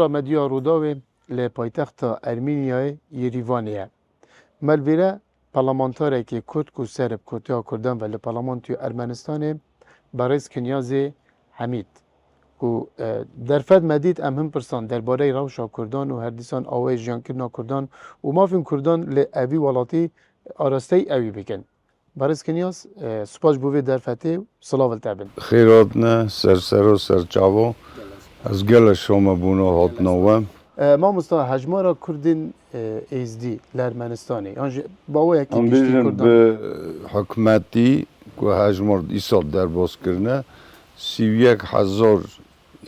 گورا مدیا روداوی لی پایتخت ارمینیای یریوانیه. ملویره پارلمانتاره که کرد کو سرب کردیا کردن و لی پارلمانتیو ارمنستانه برایز کنیازی حمید. کو درفت مدید هم پرسان درباره روشا کردان و هر دیسان آوای جان کردنا کردان و مافین کردان لی اوی ولاتی آراسته اوی بکن. برایز کنیاز سپاس بوی درفته صلاح التعبن. خیرات نه سر و سر چاو از گل شما بونو هات نوام. ما مستا هجمارا کردین ازدی لرمنستانی. آنج باوی کی گشتی کردن. به حکمتی که هجمار ایسال در باز کرده 31,000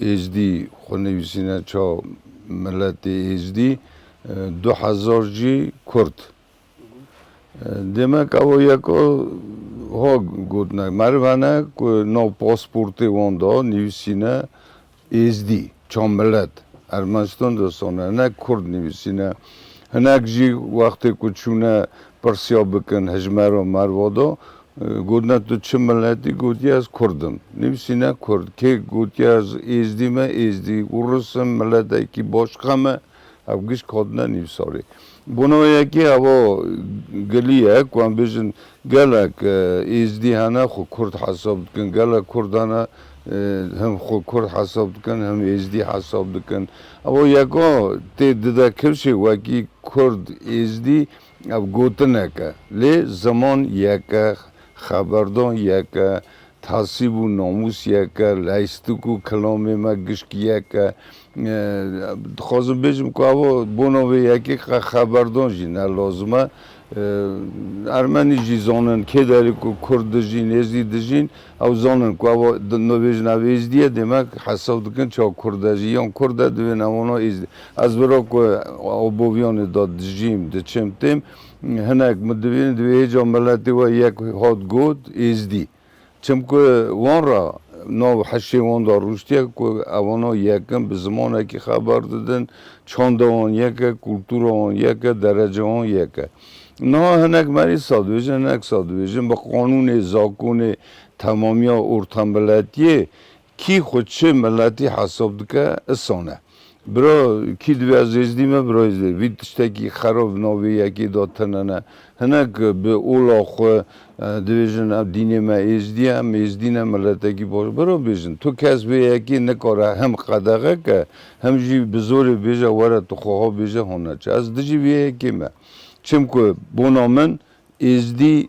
ازدی خونویسینه چا ملت ازدی 2,000 جی کرد. demek o jako ha gotnak marvane ku no pasporti onda nivsine ezdi çambelet Ermenistan da sonra ne Kurd nivsine henek ji vakti ku çune Persya bikin hejmero marvada gotna tu çi milleti gotiya az Kurdum nivsine Kurd ki gotiya az ezdi me ezdi Urusum milleteki başka me avgiş kadına nivsari Bunu yeki avo geliye kuan bizim gelek izdihan'a xu Kurd hasab dikin gelek Kurdana hem xu Kurd hasab dikin hem izdi hasab dikin avo yeko te dida kirşi vaki Kurd izdi av gotineke le zaman yeke xaberdan yeke tasibu namus yeke laistuku kelame me gişki yeke خواستم بگم که اوا بنابه یکی خبردان جین لازمه ارمنی جی زانن که داری که کرد جین ازدی دجین او زانن که اوا نویج نویزدیه demek حساب دکن چه کرد جیان کرد دوی نمانا ازدی از برای که آبویان داد دجیم دچمتیم هنگ مدوین دوی هجا ملتی و یک هات گود ازدی چم که وان را نو حشیوان دار روشتیه که اوانا یکم به زمانه که خبر دادن چانده آن یکه کلتور آن یکه درجه آن یکه نه هنک مری سادویجن هنک سادویجن با قانون زاکون تمامی ارتن ملتیه کی خود چه ملتی حساب دکه اسانه برا کی دوی از ازدیمه برا ازدی وید تشتکی خراب ناوی یکی دادتنه هنک به اولا خو دیویژن دینی ما ازدی هم ازدینه ملتکی باش برا بیشن تو کس به یکی نکاره هم قدقه که هم جی بزوری بیشه وره تو خواه بیشه هونه چه از دجی به یکی ما چم که بنا من ازدی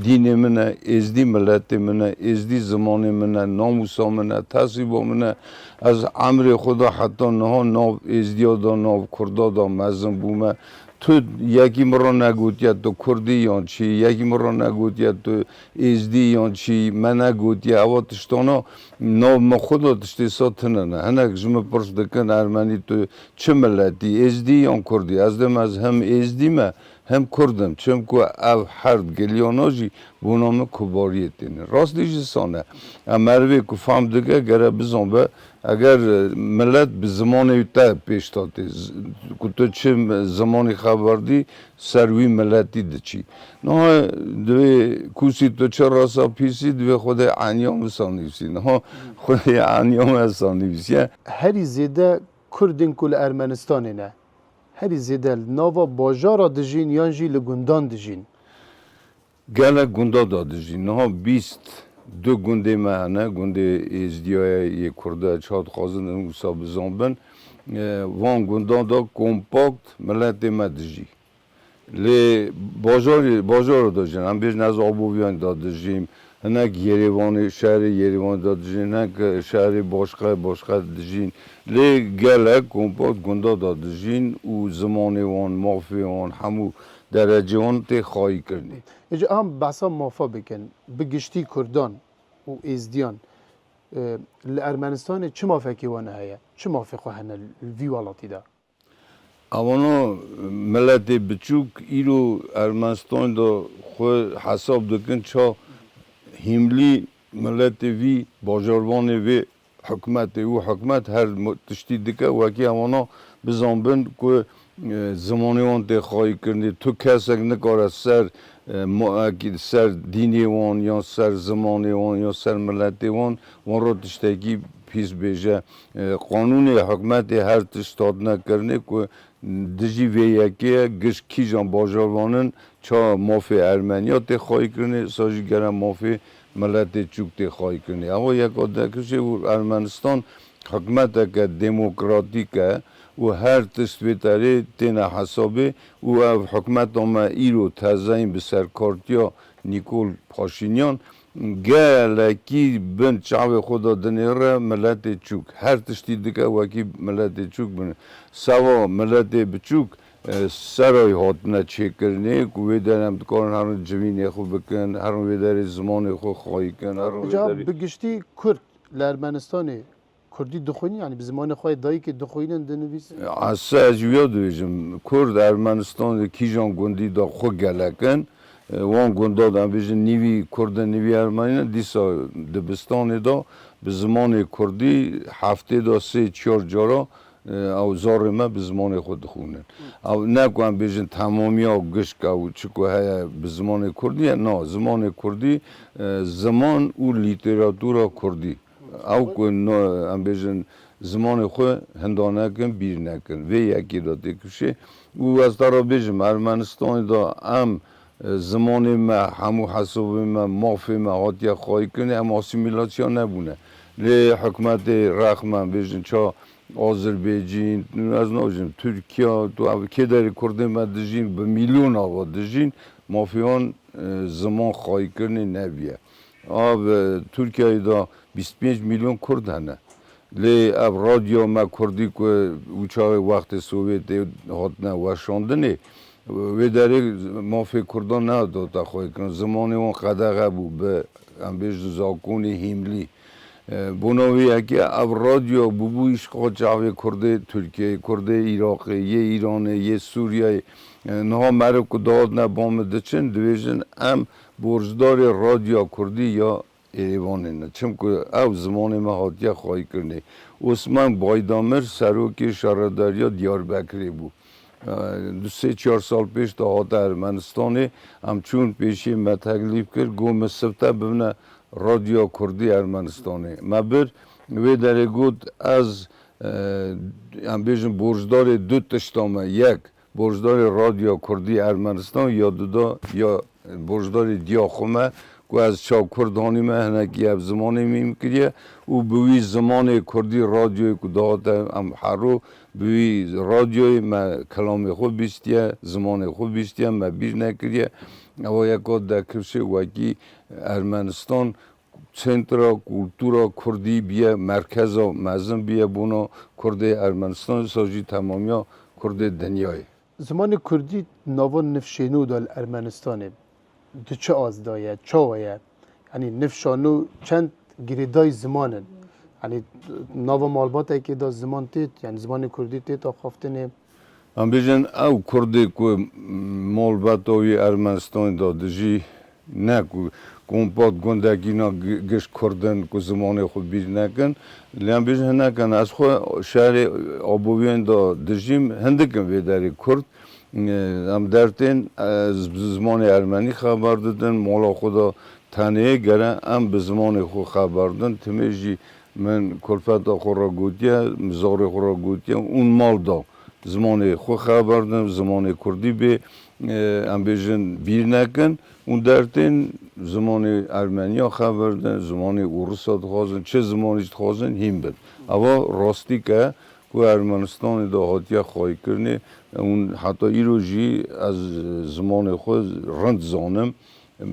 دینی منه ازدی ملتی منه ازدی زمانی منه ناموسا منه تصیبا منه از عمر خدا حتی نه ناو ازدیا دا ناو کردا دا مزن بومه تو یکی مرا نگوتیا تو کردی یان چی یکی مرا نگوتیا تو ازدی یان چی من نگوتیا اوا تشتانا ناو ما خدا تشتی ساتنه نه هنک جمع پرس دکن ارمنی تو چه ملتی ازدی یان کردی از دم از هم ازدی ما hem Kurdum çünkü ev her geliyonoji bunamı kubariyetini. Rast diyeceğiz sana. Merve kufam dige göre bizon be eğer millet bir zamanı yüte peştati kutu çim zamanı haberdi servi milleti diçi. No dve kusi to çarasa pisi dve xoda anyam sanivsi. No xoda anyam sanivsi. Her zede Kurdin kul Ermenistan'ine. هر زیدل نوا باجارا دجین یان جی لگندان دجین گله گندا دادجین نه 22 گنده مهنه گنده ازدیای یک کرده چهار خازن اوسا بزنبن وان گندان دا کمپاکت ملت مدجی لی باجار دادجین هم بیش نز آبویان دادجیم هنک یریوانی شهر یریوان دادجین هنک شهر باشقه دادجین لی گله کمپاکت گندا دادجین و زمان وان مافی وان همو درجه وان تی خواهی کردی اجا هم بحثا مافا بکن بگشتی کردان و ازدیان لارمنستان چه مافکی وانه هیا؟ چه مافک وانه الوی والاتی دا؟ اوانا ملت بچوک ایرو ارمنستان دا خود حساب دکن چا هملی ملت وی باجاروان وی حکمت هر تشتی دکه وکی اوانا بزنبند که زمانی وان تی خواهی کردی تو کسک نکاره سر اکی سر دینی وان یا سر زمانی وان یا سر ملتی وان وان رو تشتکی پیش بیجه قانون حکمت هر تشتاد نکرنه که دجی وی یکیه گش کی جان باجوانن چا مافی ارمنیا تی خواهی کرنه ساجی گرم مافی ملت چوک تی خواهی کرنه اما یک آدکشه ارمنستان حکمت که دموکراتیکه و هر تشویتاری تینا حسابه و حکمت آما ایرو تزاین به سرکارتیا نیکول پاشینیان گلکی بند شعب خدا دنیره ملت چوک هر تشتی دیگه وکی ملت چوک بنه سوا ملت بچوک سرای هات نه چه کرنه کوی درم دکان هرون جوینی خو بکن هرون ویداری زمان خو خواهی کن هرون جا ویداری بگشتی کرد لرمنستانی کردی دخونی یعنی به زمان خواهی دایی که دخوینن دنویسی اصلا از یاد ویژم کرد ارمنستان کیجان گندی دا خو گلکن وان گندا دا ویژن نیوی کرد نیوی ارمنی دیسا دبستان دا به زمان کردی هفته دا 3-4 جارا او زارمه به زمان خود خونن او نکنم بیشن تمامی ها گشک او چکو های به زمان کردی نه زمان کردی زمان او لیتراتورا کردی او که ام بیشن زمان خود هندانه کن بیر نکن و یکی دا دیکشه او از دارا بیشم ارمنستان دا ام زمان ما همو حساب ما مافی ما هاتیا خواهی کنه اما اسیمیلاسیون نبونه لی حکمت رحمان بیشن چا آذربایجان از نوجم ترکیه تو که داری کرده ما دژین به میلیون آوا دژین مافیان زمان خواهی کنه نبیه آب ترکیه دا 25 میلیون کرد هنه لی اب رادیو ما کردی که اوچای وقت سوویت هات نه وشاندنه و داری مافی کردان نه داده خواهی کنه زمانی اون قدقه بود به امبیش زاکونی هیملی بناوی اگه اب رادیو بویش خود جاوی کرده ترکیه کرده عراق یه ایران یه سوریه نه مرو که داد نه بام دچن دویژن ام برجدار رادیو کردی یا ایوانه نه چون که او زمان ما هاتیه خواهی کرده عثمان بایدامر سروکی شهرداریا دیاربکری بود 3-4 سال پیش تا هات ارمنستانه همچون پیشی ما تکلیف کرد گوم سفته ببینه رادیو کردی ارمنستانه ما بر وی داره گود از هم بیشن برجدار دو تشتامه یک برجدار رادیو کردی ارمنستان یا دودا یا برجدار دیاخومه که از چا کردانی مهنکی اب زمانی میم کریه و بوی زمان کردی رادیوی که داده هم حرو بوی رادیوی ما کلام خود بیستیه زمان خود بیستیه ما بیر نکریه او یکا دکرشه وکی ارمنستان سنترا کلتورا کردی بیه مرکز مزن بیه بونا کرده ارمنستان ساجی تمامیا کرده دنیای زمان کردی نوان نفشینو دال ارمنستانه دو چه آز دایه چه وایه یعنی نفشانو چند گریدای زمانن یعنی نو مالبات که دا زمان تید یعنی زمان کردی تید تا خفتنه هم بیشن او کرده که مالبات اوی ارمنستان دادجی نه که کمپات گندگینا گش کردن که زمان خود بیر نکن لیان بیشن نکن از خود شهر آبویان دادجیم هندکن ویداری کرد هم درتین از زمان ارمنی خبر دادن مولا خدا تنه گره هم به زمان خود خبر دادن تمیجی من کلفت خود را گوتیه مزار خود را گوتیه اون مال دا زمان خود خبر دادن زمان کردی به هم بیشن بیر نکن اون درتین زمان ارمنیا خبر دادن زمان روسات خوازن چه زمانیش خوازن هیم بد اما راستی که ارمنستان دا هاتیه خواهی کرنه اون حتی ایروژی از زمان خود رند زانم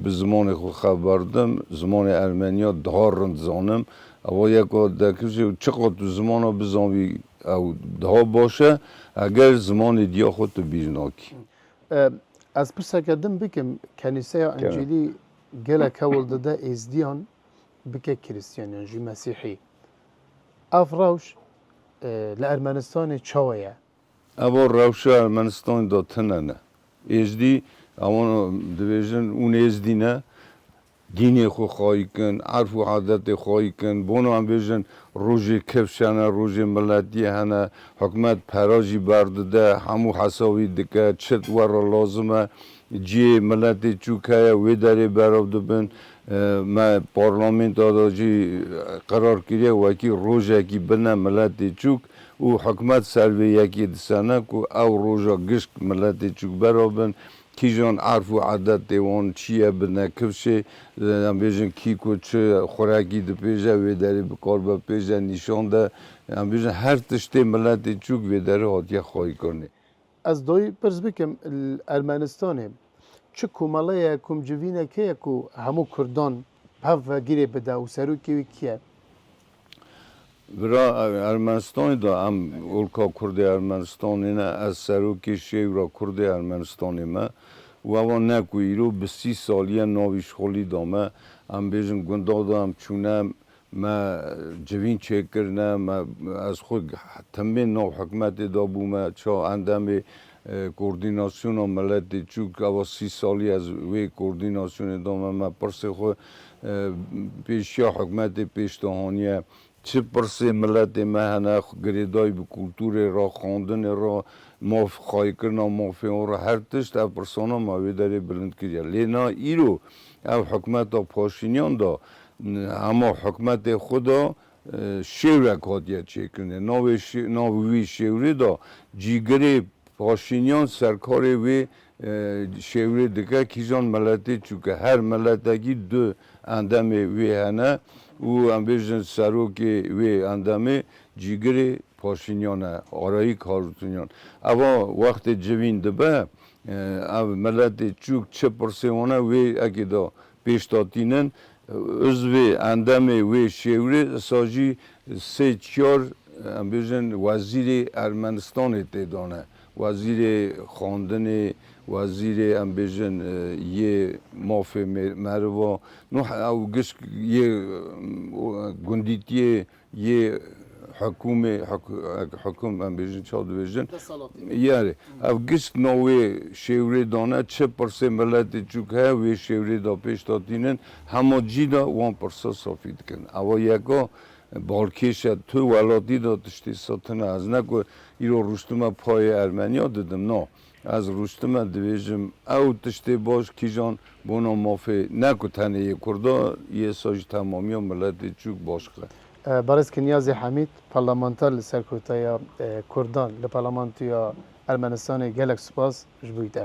به زمان خود خبر دادم زمان ارمنیا ده رند زانم اما یک دکرشه چقدر تو زمان ها بزنوی او ده باشه اگر زمان دیا خود تو بیرناکی از پرسا کردم بکم کنیسه انجیلی گله کول داده ازدیان بکه کریستیان جی مسیحی افراوش لارمنستان چاویه اما روش ارمنستان دا تنه نه ازدی اما دویژن اون ازدی نه دینی خو خواهی کن عرف و عادت خواهی کن بونو هم بیشن روژی کفشانه روژی ملتی هنه حکمت پراجی برده همو حسابی دکه چت ور لازمه جی ملتی چوکه وی داری براب دبن ما پارلمانت آداجی قرار کریه وکی روژه کی بنا ملتی چوک و حکمت سروی یکی دسانه کو او روژا گشت ملتی چوک برابن کیجان عرف و عادت دیوان چیه بنا کفشه هم بیشن کی کو چه خوراکی دپیجه وی داری بکار بپیجه نشان ده هم بیشن هر تشتی ملتی چوک وی داری هاتیه خواهی کنه از دوی پرس بکم ارمنستانه چه کومالایه کوم جوینه که کو همو کردان هف گیره بده و سروکی وی کیه برا ارمنستان دا هم اولکا کرد ارمنستانی نه از سروکی شیورا کرد ارمنستانی ما و اوان نکوی رو به 30 سالیه ناویش خولی دامه هم بیشن گنده دا هم چونه ما جوین چه کرنه ما از خود تمام نو حکمت دا بومه چا اندام کوردیناسیون ملت چوک اوا 30 سالی از وی کوردیناسیون دامه ما پرس خود پیشیا حکمت پیشتهانیه چه پرسه ملت ما هنه گریدای به کلتور را خواندن را ماف خواهی کرنا مافی را هر تشت او پرسانا ماوی داره بلند کریا لینا ایرو او حکمت پاشینیان دا اما حکمت خدا شیورک هاتیه چه کنه ناوی شیوری دا جیگری پاشینیان سرکار وی شیوری دکه کیجان ملتی چوکه هر ملتگی دو اندام وی هنه و هم بیشتر سروکی وی اندامه جیگری پاشینیانه آرایی کارتونیان اما وقت جوین دبه او ملت چوک چه پرسیونه وی اگه دا پیشتاتینن özvê endamê wê şêwrê sajî sê çar em bêjin wezîrê Ermenistanê tê dane wezîrê xwandinê wezîrê em bêjin yê mafê meriva ew gişt yê gundîtiyê yê حکومه حکوم هم بیشتر چاد بیشتر یاری اف گشت نوی شیوری دانه چه پرسه ملت چوکه وی شیوری دا پیش دادینن همه جیدا وان پرسه صافید کن اما یکا بالکیش تو ولاتی دا تشتی ساتنه از نکو ایرو رشتما پای ارمنیا دادم نه از رشتما دویجم او تشتی باش کیجان بونا مافی نکو تنه کرده یه ساج تمامی ملت چوک باش کرد برز کنیاز حمید پارلمانتر لسرکوتای کردان لپارلمانتیا ارمنستان گلک سپاس جبویده